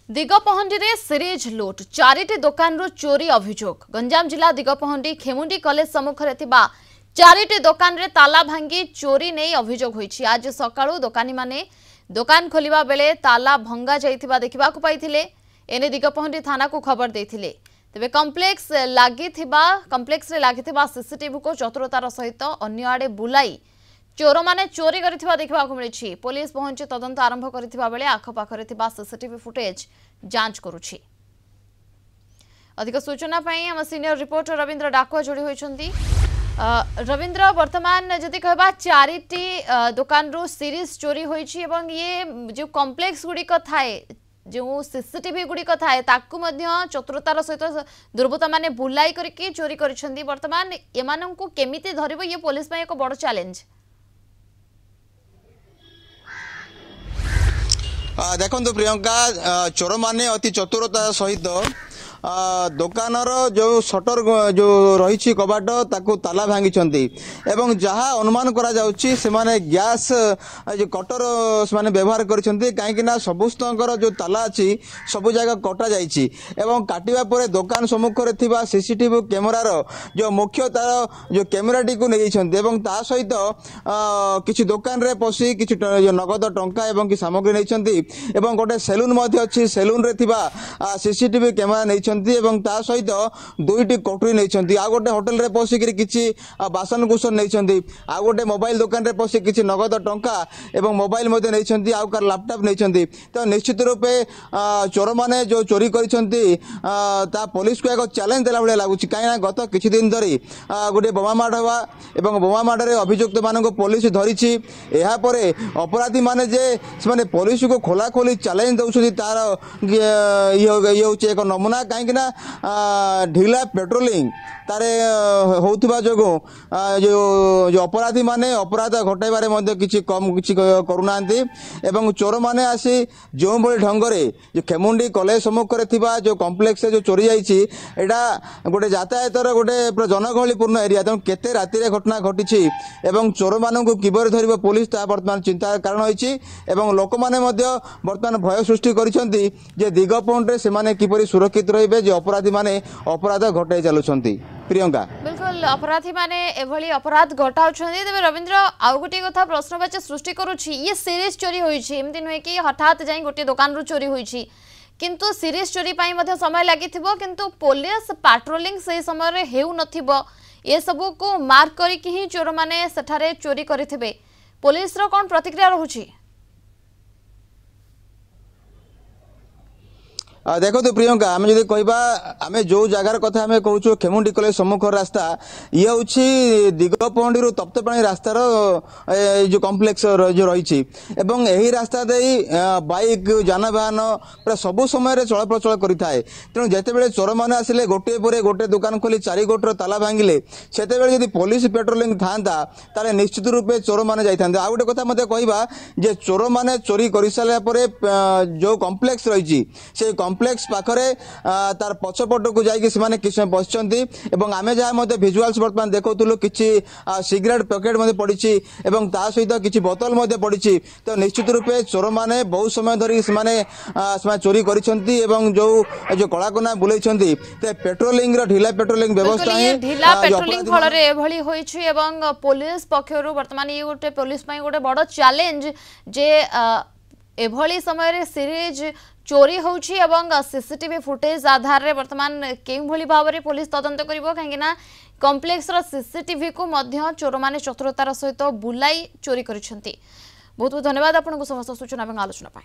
दिगपहंडी रे सीरीज लुट चारिटी दुकान रु चोरी अभियोग गंजाम जिला दिगपहंडी खेमुंडी कॉलेज सम्मुखरे थिबा चारिटी दुकान रे ताला भांगी चोरी नहीं अभियोग होईछि। आज सकाळु दुकानी माने दुकान खोलिबा बेले ताला भंगा जाइथिबा देखिबाकू पाइथिले। एने दिगपहंडी थाना को खबर देथिले। तेबे कॉम्प्लेक्स रे लागिथिबा सीसीटीवी को चतुरतार सहित अन्य आडे बुलाई चोर माने चोरी करिथिबा देखिबाकू मिलिछि। पुलिस पहुंची तदंत आरंभ करिथिबा बेले आखपाखरे थिबा सीसीटीवी फुटेज जांच करुछि। अधिक सूचना पई हम सीनियर रिपोर्टर रविंद्र डाकुआ जोड़ी होइछंती। रविंद्र, वर्तमान जदि कहबा चारिटी दुकान रु सीरीज चोरी होइछि एवं ये जो कॉम्प्लेक्स गुडी को थाए जो सीसीटीवी गुडी को थाए ताकू मध्य चतुरतार सहित दुर्बृत्त माने बुलाई करके चोरी करिछंती। वर्तमान एमानंकु केमिति धरिबो ये पुलिस पई एक बड़ चैलेंज। देखो प्रियंका, चोर मैंने अति चतुरता सहित दुकानर जो शटर जो रही कबाट ताकू ताला भांगी एवं जहाँ अनुमान करा जाउछि से माने गैस जो कटर से माने व्यवहार करिसेंती काहेकि ना सबुस्तर जो ताला अछि सब जगह कटा जाइछि एवं काटिबा परे दुकान सम्मुख रे थिबा सीसीटीवी कैमरार जो मुख्य तार जो कैमराटी को नै जाइछंती एवं ता सहित किछि दुकान रे पसी किछि जो नगद टंका एवं कि सामग्री नैछंती एवं गोटे सेलून मध्ये अछि सेलून रे थिबा सीसीटीवी कैमरा नै एवं ता सहित दुईटी कटोरी नहीं आ गोटे होटेल रे पशिक किसी बासन कुसन नहीं आ गोटे मोबाइल दुकान रे पशिक किसी नगद टंका एवं मोबाइल नहीं आउ कार लैपटॉप नहीं। तो निश्चित रूपे चोर मैंने जो चोरी कर पुलिस को एक चैलेंज देला भाई लगुच कहीं गत किछि दिन धरी गोटे बोमा माड़ हवा एवं बोमा माड़े अभियुक्त मानक पुलिस धरी अपराधी माने जे से पुलिस को खोला खोली चैलेंज दौरान तार ये हूँ एक नमूना कहीं ढिला पेट्रोलिंग तारे होउथिबा जोगो जो अपराधी माने अपराध घटाइबारे मध्ये किछि कम किछि करूनांती एवं चोर माने आसी जो बळे ढंगरे जो खेमुंडी कॉलेज सम्मुख रे थिबा जो कॉम्प्लेक्स जो चोरी जाइछि एटा गोटे यातायातर गोटे जनगहलीपूर्ण एरिया तेणु केते राति रे घटना घटिछि एवं चोर मानकु किबरे धरिबो पुलिस ता वर्तमान चिंता कारण होइछि एवं लोक माने मध्ये वर्तमान भय सृष्टि करिसंती जे दिगपहंड रे से माने किपरि सुरक्षित रहिबे जे अपराधी माने अपराध घटाई चलुछंती। प्रियंका, बिल्कुल अपराधी माने एभली अपराध घटाउछंती। तबे रविंद्र आउ गोटे कथा प्रश्नवाची सृष्टि करूछि ये सीरीज चोरी होइछि एमति नय कि हठात जाई गोटे दुकान रु चोरी होइछि किंतु सीरीज चोरी पाई मध्ये समय लागिथिबो किंतु पुलिस पेट्रोलिंग से समय रे हेउ नथिबो ए सब को मार्क करी कि ही चोर माने सेठारे चोरी करिथिबे पुलिस रो कोन प्रतिक्रिया रहउछि? देखो तो प्रियंका, आम जो कहबा आम जो जगार कथा आम कहूँ खेमुंडी कॉलेज सम्मुख रास्ता ये हूँ दिगपहंडी तप्तपाणी रास्तार जो कॉम्प्लेक्स जो रही यही रास्ता दे बाइक जानवाहन पूरा सबु समय चल प्रचल करें तेणु जिते चोर मैंने आसिले गोटे पर गोटे दुकान खोली चारि गोटर ताला भांगिले से पुलिस पेट्रोलिंग था ताले निश्चित रूपे चोर मैंने जाता। आ गोटे कथा मत कहबा जे चोर मैंने चोरी कर सारापर जो कॉम्प्लेक्स रही से कॉम्प्लेक्स पाखरे तार पछपट को जाइए किसी बसचंती एवं आमे जहाँ भिजुआल्स वर्तमान देखुलु किसी सिगरेट पैकेट पड़ी सहित किसी बोतल पड़ी। तो निश्चित रूपे चोर मैंने बहुत समय धरी चोरी कर जो कलाकोना बुले पेट्रोलिंग ढिला पेट्रोलिंग व्यवस्था ढिला पेट्रोलिंग फल पुलिस पक्षर वर्तमान ये गोटे पुलिस गोटे बड़ चैलेंज जे एभली समय सीरीज चोरी होउछि एवं सीसीटीवी फुटेज आधार रे वर्तमान केउ भली भाव रे पुलिस तदंत करिवो काहेकि ना कॉम्प्लेक्स रो सीसीटीवी को मध्य चोर माने चतुरतार सहित बुलाई चोरी करिसेंती। बहुत बहुत धन्यवाद आपनको समस्त सूचना एवं आलोचना पाई।